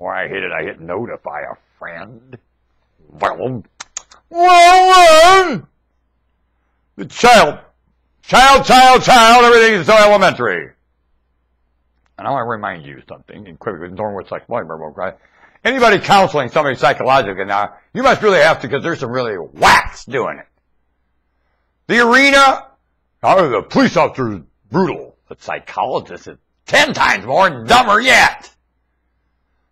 Or I hit notify a friend. Well, the child, everything is so elementary. And I want to remind you something, and quickly, Norwood's like, right? Anybody counseling somebody psychologically now, you must really have to, because there's some really whacks doing it. The arena, the police officer is brutal. The psychologist is 10 times more dumber yet.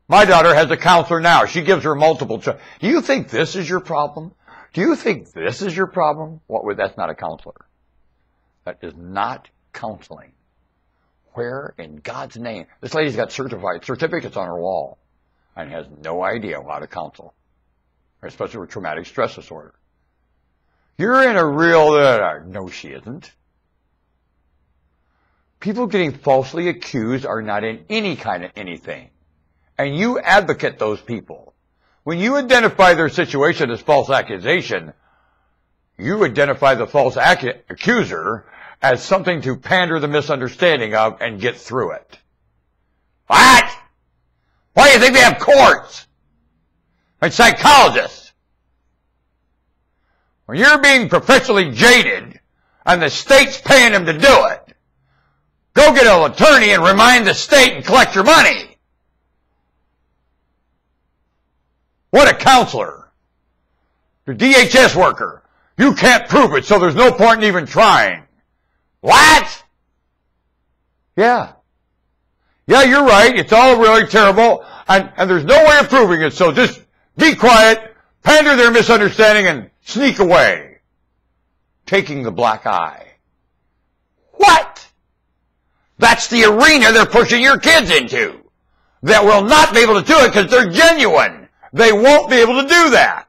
My daughter has a counselor now. She gives her multiple choices. Do you think this is your problem? Do you think this is your problem? That's not a counselor. That is not counseling. Where in God's name? This lady's got certificates on her wall and has no idea how to counsel, especially with traumatic stress disorder. You're in a real... no, she isn't. People getting falsely accused are not in any kind of anything. And you advocate those people. When you identify their situation as false accusation, you identify the false accuser as something to pander the misunderstanding of and get through it. What? Why do you think they have courts and psychologists? When you're being professionally jaded and the state's paying them to do it, go get an attorney and remind the state and collect your money. What a counselor. You're a DHS worker. You can't prove it, so there's no point in even trying. What? Yeah. Yeah, you're right. It's all really terrible, and there's no way of proving it, so just be quiet, pander their misunderstanding, and sneak away. Taking the black eye. What? That's the arena they're pushing your kids into. That will not be able to do it because they're genuine. They won't be able to do that.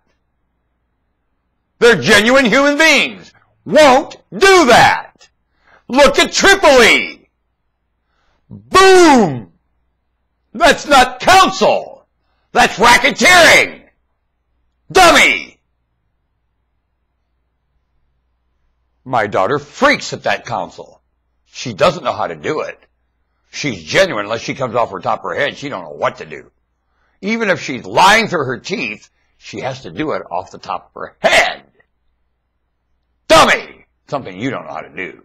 They're genuine human beings. Won't do that. Look at Tripoli. Boom! That's not counsel. That's racketeering. Dummy! My daughter freaks at that counsel. She doesn't know how to do it. She's genuine unless she comes off her top of her head. She don't know what to do. Even if she's lying through her teeth, she has to do it off the top of her head. Dummy! Something you don't know how to do.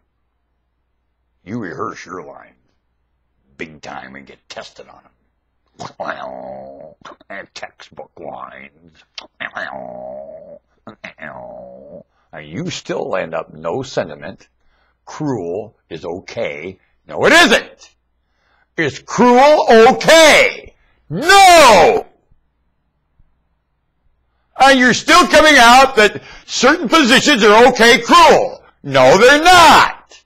You rehearse your lines big time and get tested on them. Well, textbook lines. And you still end up no sentiment. Cruel is okay. No, it isn't. Is cruel okay? No! And you're still coming out that certain positions are okay cruel. No, they're not.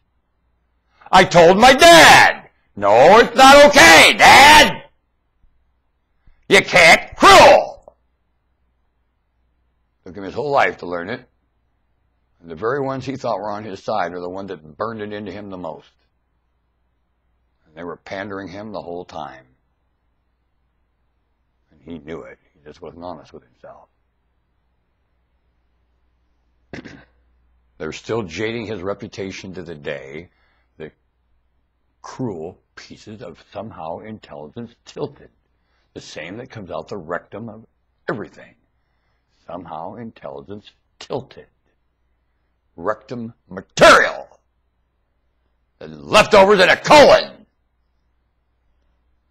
I told my dad, no, it's not okay, Dad. You can't cruel. Took him his whole life to learn it. And the very ones he thought were on his side are the ones that burned it into him the most. And they were pandering him the whole time. And he knew it. He just wasn't honest with himself. They're still jading his reputation to the day. The cruel pieces of somehow intelligence tilted. The same that comes out the rectum of everything. Somehow intelligence tilted. Rectum material. The leftovers in a colon.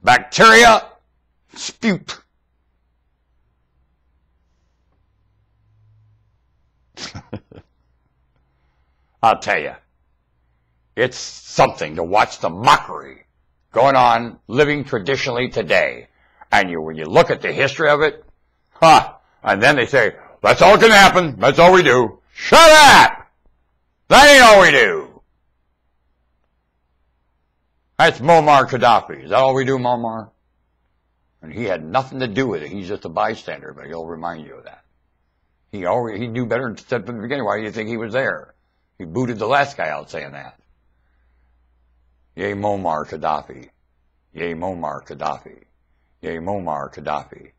Bacteria, spute. I'll tell you, it's something to watch the mockery going on living traditionally today. And when you look at the history of it, and then they say, that's all can happen, that's all we do. Shut up! That ain't all we do. That's Muammar Gaddafi. Is that all we do, Muammar? And he had nothing to do with it. He's just a bystander, but he'll remind you of that. He knew better from the beginning. Why do you think he was there? He booted the last guy out saying that. Yea, Muammar Gaddafi. Yea, Muammar Gaddafi. Yea, Muammar Gaddafi.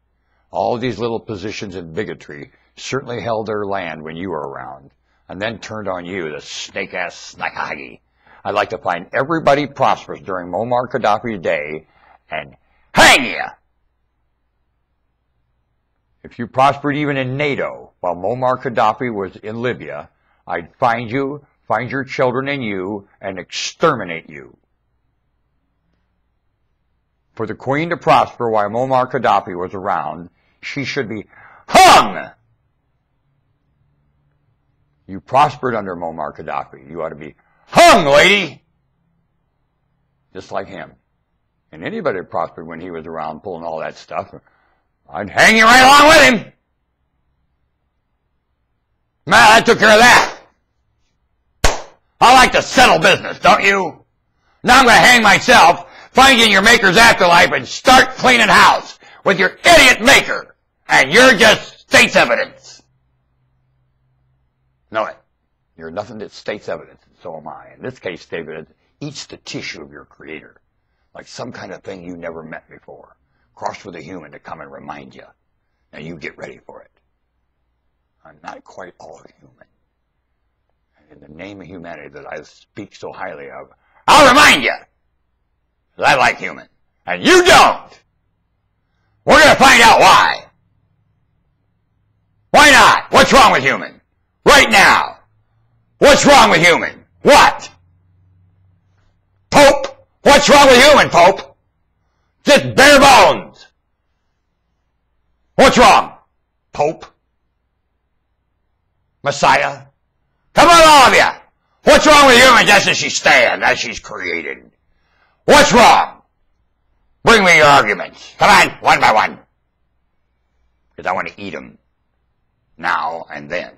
All these little positions of bigotry certainly held their land when you were around, and then turned on you, the snake-ass snakehagi. I'd like to find everybody prosperous during Muammar Gaddafi's day and hang you. If you prospered even in NATO, while Muammar Gaddafi was in Libya, I'd find you, find your children and you, and exterminate you. For the Queen to prosper while Muammar Gaddafi was around, she should be hung! You prospered under Muammar Gaddafi. You ought to be hung, lady! Just like him. And anybody that prospered when he was around pulling all that stuff, I'd hang you right along with him. Man, I took care of that. I like to settle business, don't you? Now I'm going to hang myself, find you in your maker's afterlife, and start cleaning house with your idiot maker. And you're just state's evidence. Know it. You're nothing but state's evidence, and so am I. In this case, David eats the tissue of your creator, like some kind of thing you never met before, crossed with a human to come and remind you. Now you get ready for it. I'm not quite all human. And in the name of humanity that I speak so highly of, I'll remind you that I like human. And you don't. We're going to find out why. Why not? What's wrong with human? Right now. What's wrong with human? What? Pope? What's wrong with human, Pope? Just bare bones. What's wrong? Pope? Messiah? Come on, all of you. What's wrong with human just as she stands, as she's created? What's wrong? Bring me your arguments. Come on, one by one. Because I want to eat them now and then.